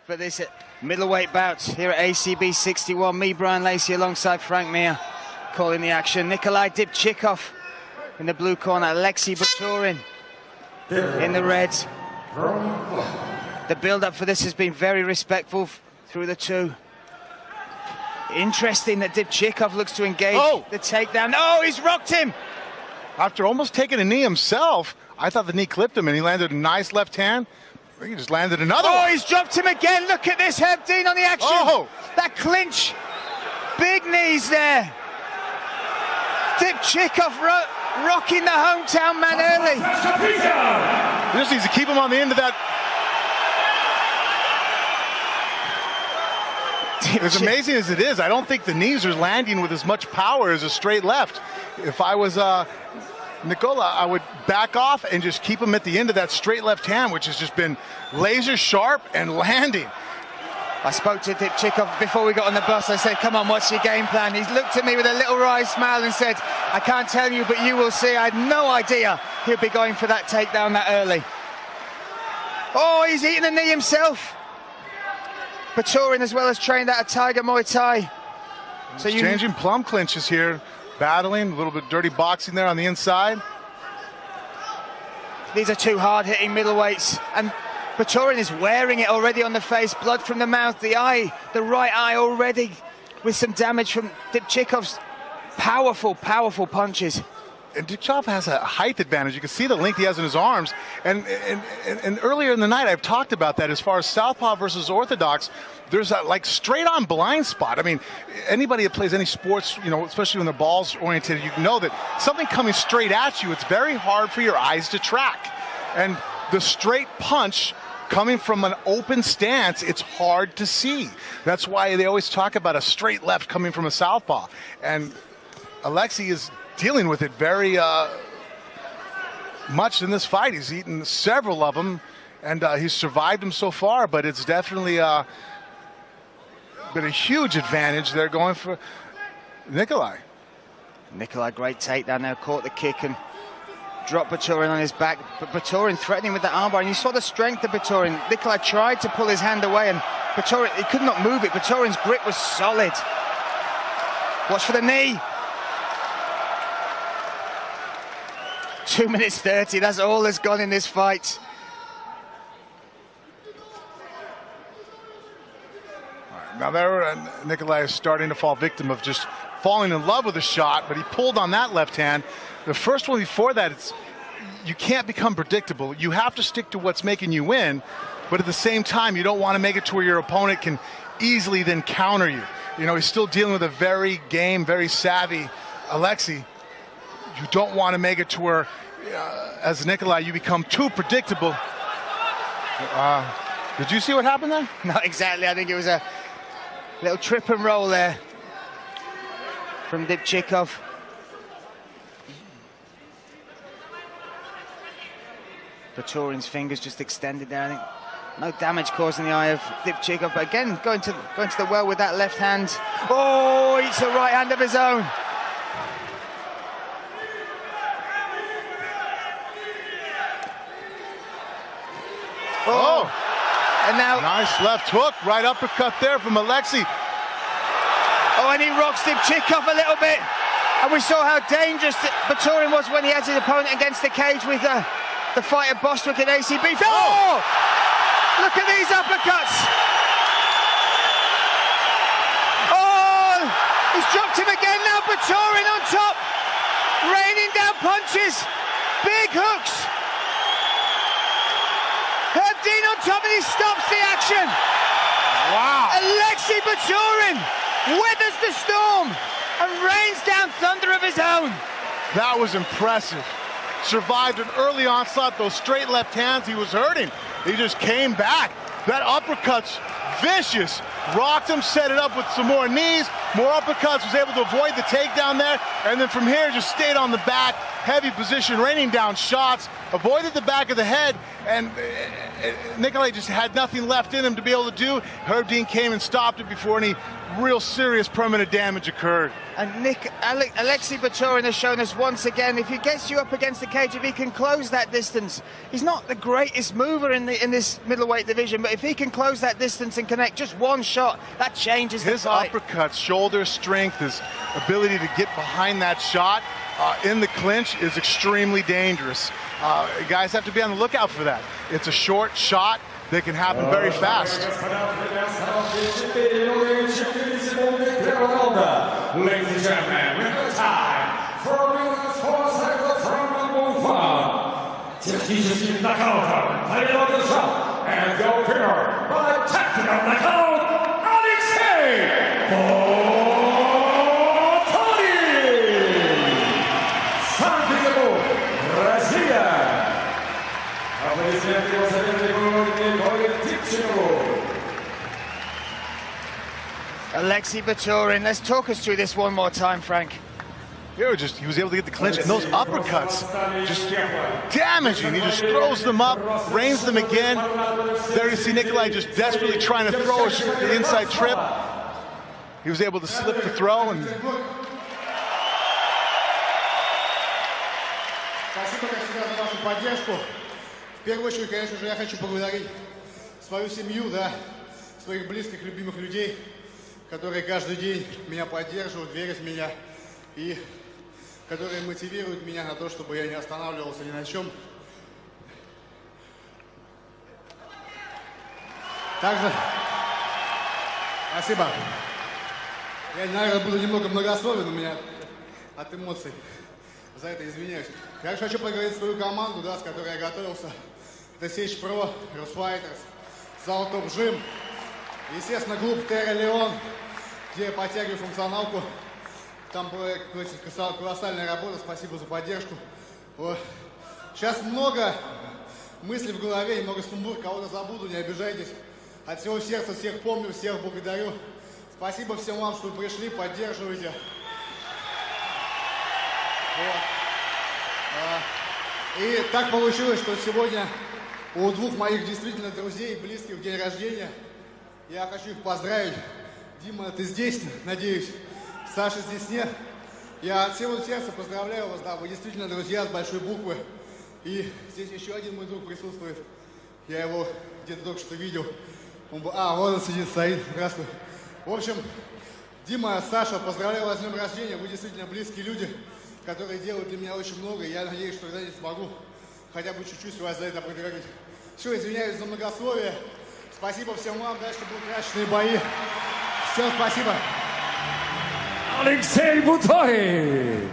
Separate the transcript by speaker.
Speaker 1: for this middleweight bout here at ACB 61. Me, Brian Lacey, alongside Frank Mir, calling the action. Nikolai Dibchikov in the blue corner, Alexei Baturin in the red. The build-up for this has been very respectful through the two. Interesting that Dibchikov looks to engage the takedown. Oh, he's rocked him!
Speaker 2: After almost taking a knee himself, I thought the knee clipped him, and he landed a nice left hand. I think he just landed another one.
Speaker 1: Oh, he's dropped him again. Look at this, Herb Dean on the action.
Speaker 2: Oh! That
Speaker 1: clinch. Big knees there. Dibchikov rocking the hometown man early.
Speaker 2: He just needs to keep him on the end of that. As amazing as it is, I don't think the knees are landing with as much power as a straight left. If I was Nikola, I would back off and just keep him at the end of that straight left hand, which has just been laser sharp and landing.
Speaker 1: I spoke to Dibchikov before we got on the bus. I said, come on, what's your game plan? He's looked at me with a little wry smile and said, I can't tell you, but you will see. I had no idea he'll be going for that takedown that early. Oh, he's eating a knee himself. Baturin as well as trained out of Tiger Muay Thai.
Speaker 2: So changing plum clinches here, battling, a little bit dirty boxing there on the inside.
Speaker 1: These are two hard-hitting middleweights, and Baturin is wearing it already on the face, blood from the mouth, the eye, the right eye already with some damage from Dibchikov's powerful, powerful punches.
Speaker 2: And Dibchikov has a height advantage. You can see the length he has in his arms. And earlier in the night, I've talked about that as far as southpaw versus orthodox. There's a like straight-on blind spot. I mean, anybody that plays any sports, you know, especially when the ball's oriented, you know that something coming straight at you, it's very hard for your eyes to track. And the straight punch coming from an open stance, it's hard to see. That's why they always talk about a straight left coming from a southpaw. And Alexei is dealing with it very much in this fight. He's eaten several of them, and he's survived them so far, but it's definitely been a huge advantage. They're going for Nikolai.
Speaker 1: Nikolai, great takedown there, caught the kick and dropped Baturin on his back, but Baturin threatening with the armbar, and you saw the strength of Baturin. Nikolai tried to pull his hand away, and Baturin, he could not move it. Baturin's grip was solid. Watch for the knee. 2 minutes 30, that's all that's gone in this fight.
Speaker 2: Now there, Nikolai is starting to fall victim of just falling in love with a shot, but he pulled on that left hand. The first one before that, you can't become predictable. You have to stick to what's making you win, but at the same time, you don't want to make it to where your opponent can easily then counter you. You know, he's still dealing with a very game, very savvy Alexei. You don't want to make it to where, as Nikolai, you become too predictable. Did you see what happened there?
Speaker 1: Not exactly. I think it was a little trip and roll there from Dibchikov. Baturin's fingers just extended there. I think no damage caused in the eye of Dibchikov, but again going to the well with that left hand. Oh, eats a right hand of his own.
Speaker 2: Oh,
Speaker 1: and now
Speaker 2: nice left hook, right uppercut there from Alexei.
Speaker 1: Oh, and he rocks Dibchikov a little bit. And we saw how dangerous Baturin was when he had his opponent against the cage with the fight at Bostwick at ACB. Oh! Look at these uppercuts. Oh! He's dropped him again now. Baturin on top. Raining down punches. Big hooks. Herb Dean on top, and he stops the action.
Speaker 2: Wow.
Speaker 1: Alexei Baturin weathers the storm and rains down thunder of his own.
Speaker 2: That was impressive. Survived an early onslaught, those straight left hands, he was hurting. He just came back. That uppercut's vicious. Rocked him, set it up with some more knees, more uppercuts, was able to avoid the takedown there, and then from here just stayed on the back, heavy position, raining down shots, avoided the back of the head, and Nikolai just had nothing left in him to be able to do. Herb Dean came and stopped it before any real serious permanent damage occurred.
Speaker 1: And Alexei Baturin has shown us once again, if he gets you up against the cage, if he can close that distance, he's not the greatest mover in this middleweight division, but if he can close that distance and connect just one shot, that changes the fight.
Speaker 2: His uppercuts, shoulder strength, his ability to get behind that shot in the clinch is extremely dangerous. Guys have to be on the lookout for that. It's a short shot that can happen very fast.
Speaker 3: Ladies and gentlemen, with the time for winners for seconds from number one, техническим нокаутом победу одержал and the winner by tactical knockout, Alexei Baturin! Санкт-Петербург, Россия! Аплодисменты его сопернику Николаю Типчину.
Speaker 1: Alexei Baturin, let's talk us through this one more time, Frank.
Speaker 2: He was able to get the clinch, and those uppercuts just damaging. He just throws them up, rains them again. There you see Nikolai just desperately trying to throw the inside trip. He was able to slip the throw. And
Speaker 4: Спасибо, как всегда, за вашу поддержку. В первую очередь, конечно же, я хочу поблагодарить свою семью, да, своих близких, любимых людей, которые каждый день меня поддерживают, верят в меня и которые мотивируют меня на то, чтобы я не останавливался ни на чем. Также, спасибо. Я, наверное, буду немного многословен, у меня от эмоций. За это извиняюсь. Я хочу поговорить свою команду, да, с которой я готовился. Это Сечь Про, Русфайтерс, Зал Топ Жим. Естественно, клуб Терра Леон, где я подтягиваю функционалку. Там была колоссальная работа, спасибо за поддержку. Вот. Сейчас много мыслей в голове, немного сумбур, кого-то забуду, не обижайтесь. От всего сердца всех помню, всех благодарю. Спасибо всем вам, что пришли, поддерживаете. Вот. И так получилось, что сегодня у двух моих действительно друзей, близких, день рождения. Я хочу их поздравить. Дима, ты здесь, надеюсь. Саша здесь нет. Я от всего сердца поздравляю вас, да, вы действительно друзья с большой буквы. И здесь еще один мой друг присутствует. Я его где-то только что видел. Вот он сидит, стоит. Здравствуй. В общем, Дима, Саша, поздравляю вас с днем рождения. Вы действительно близкие люди, которые делают для меня очень много. И я надеюсь, что когда-нибудь смогу хотя бы чуть-чуть вас за это благодарить. Все, извиняюсь за многословие. Спасибо всем вам. Дальше будут красочные бои. Всем спасибо.
Speaker 3: Alexei Baturin.